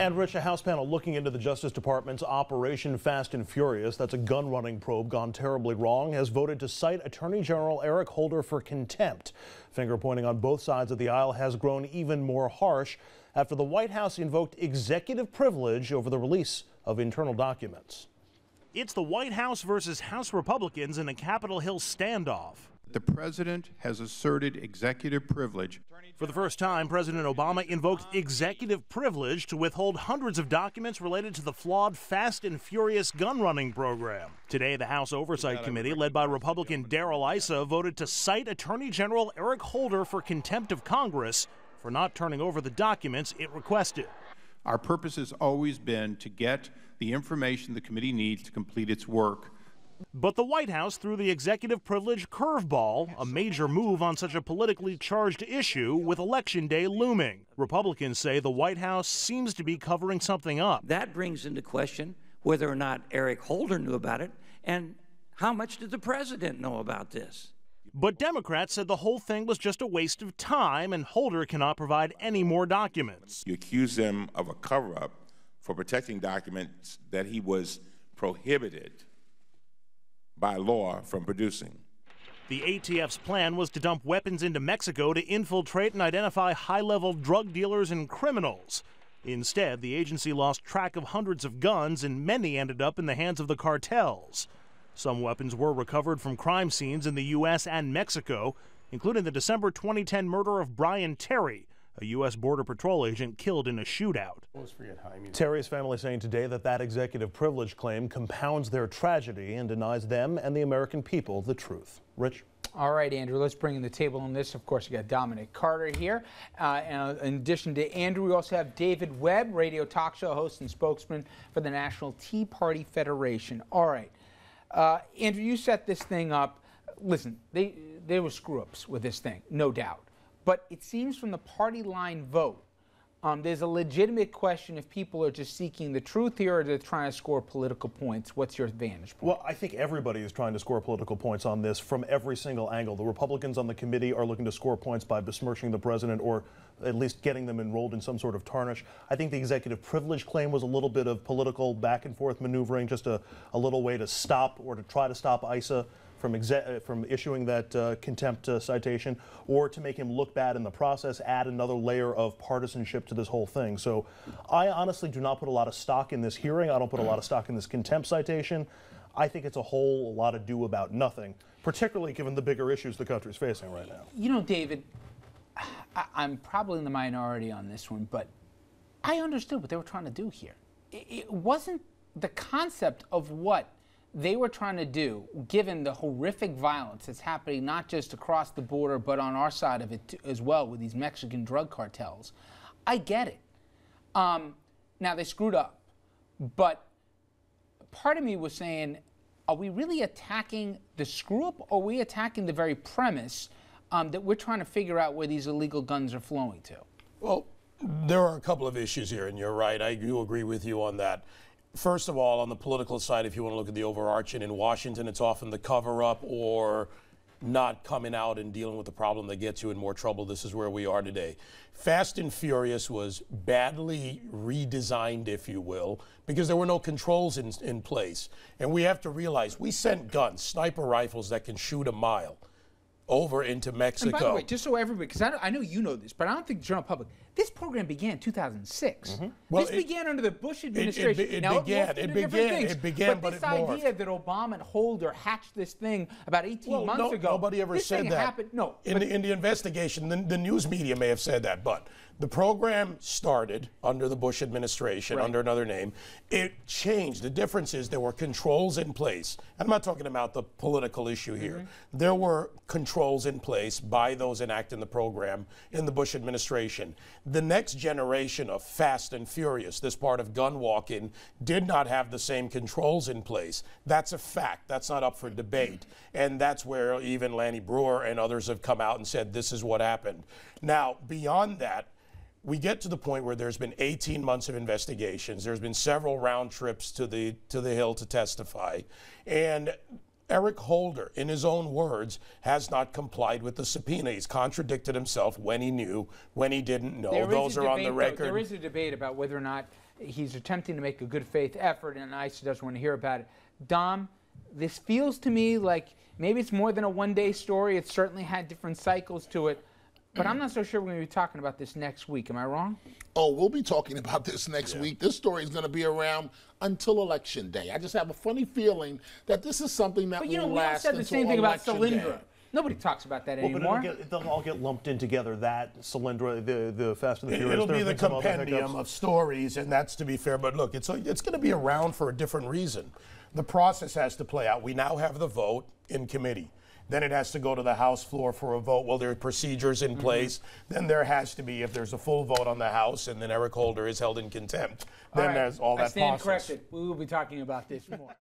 And Rich, a House panel looking into the Justice Department's Operation Fast and Furious, that's a gun-running probe gone terribly wrong, has voted to cite Attorney General Eric Holder for contempt. Finger pointing on both sides of the aisle has grown even more harsh after the White House invoked executive privilege over the release of internal documents. It's the White House versus House Republicans in a Capitol Hill standoff. The president has asserted executive privilege. For the first time, President Obama invoked executive privilege to withhold hundreds of documents related to the flawed Fast and Furious gun-running program. Today, the House Oversight Committee, led by Republican Darrell Issa, voted to cite Attorney General Eric Holder for contempt of Congress for not turning over the documents it requested. Our purpose has always been to get the information the committee needs to complete its work. But the White House threw the executive privilege curveball, a major move on such a politically charged issue with Election Day looming. Republicans say the White House seems to be covering something up. That brings into question whether or not Eric Holder knew about it and how much did the president know about this. But Democrats said the whole thing was just a waste of time and Holder cannot provide any more documents. You accuse him of a cover-up for protecting documents that he was prohibited by law from producing. The ATF's plan was to dump weapons into Mexico to infiltrate and identify high-level drug dealers and criminals. Instead, the agency lost track of hundreds of guns and many ended up in the hands of the cartels. Some weapons were recovered from crime scenes in the U.S. and Mexico, including the December 2010 murder of Brian Terry, a U.S. Border Patrol agent killed in a shootout. Terry's family saying today that that executive privilege claim compounds their tragedy and denies them and the American people the truth. Rich? All right, Andrew, let's bring in the table on this. Of course, you got Dominic Carter here. And in addition to Andrew, we also have David Webb, radio talk show host and spokesman for the National Tea Party Federation. All right. Andrew, you set this thing up. Listen, there were screw-ups with this thing, no doubt. But it seems from the party line vote, there's a legitimate question if people are just seeking the truth here or they're trying to score political points. What's your vantage point? Well, I think everybody is trying to score political points on this from every single angle. The Republicans on the committee are looking to score points by besmirching the president or at least getting them enrolled in some sort of tarnish. I think the executive privilege claim was a little bit of political back and forth maneuvering, just a little way to stop or to try to stop Issa from issuing that contempt citation, or to make him look bad in the process, add another layer of partisanship to this whole thing. So I honestly do not put a lot of stock in this hearing. I don't put a lot of stock in this contempt citation. I think it's a whole lot ado about nothing, particularly given the bigger issues the country's facing right now. You know, David, I'm probably in the minority on this one, but I understood what they were trying to do here. It wasn't the concept of what they were trying to do, given the horrific violence that's happening not just across the border, but on our side of it as well with these Mexican drug cartels. I get it. Now, they screwed up. But part of me was saying, are we really attacking the screw-up, or are we attacking the very premise that we're trying to figure out where these illegal guns are flowing to? Well, there are a couple of issues here, and you're right. I do agree with you on that. First of all, on the political side, if you want to look at the overarching in Washington, it's often the cover-up or not coming out and dealing with the problem that gets you in more trouble. This is where we are today. Fast and Furious was badly redesigned, if you will, because there were no controls in place. And we have to realize we sent guns, sniper rifles that can shoot a mile over into Mexico. And by the way, just so everybody, because I know you know this, but I don't think the general public, this program began in 2006. Mm-hmm. Well, this began under the Bush administration. It began, but this idea that Obama and Holder hatched this thing about 18 months ago. Nobody ever said that. Happened, no. In the investigation, the news media may have said that, but the program started under the Bush administration, under another name. It changed. The difference is there were controls in place. I'm not talking about the political issue here. Mm-hmm. There were controls in place by those enacting the program in the Bush administration. The next generation of Fast and Furious, this part of gun walking, did not have the same controls in place. That's a fact. That's not up for debate. And that's where even Lanny Brewer and others have come out and said this is what happened. Now, beyond that, we get to the point where there's been 18 months of investigations. There's been several round trips to the Hill to testify. And Eric Holder, in his own words, has not complied with the subpoena. He's contradicted himself when he knew, when he didn't know. Those are on the record. There is a debate about whether or not he's attempting to make a good faith effort, and ICE doesn't want to hear about it. Dom, this feels to me like maybe it's more than a one-day story. It certainly had different cycles to it. But I'm not so sure we're going to be talking about this next week. Am I wrong? Oh, we'll be talking about this next week. This story is going to be around until Election Day. I just have a funny feeling that this is something that will last until Election Day. But we all said the same thing about Solyndra. Nobody talks about that anymore. But they'll all get lumped in together. That Solyndra, the Fast and the Furious. It'll be the compendium of stories, and that's to be fair. But look, it's going to be around for a different reason. The process has to play out. We now have the vote in committee. Then it has to go to the House floor for a vote. Well, there are procedures in place. Then there has to be, if there's a full vote on the House and then Eric Holder is held in contempt, then there's all that process. I stand corrected. We will be talking about this more.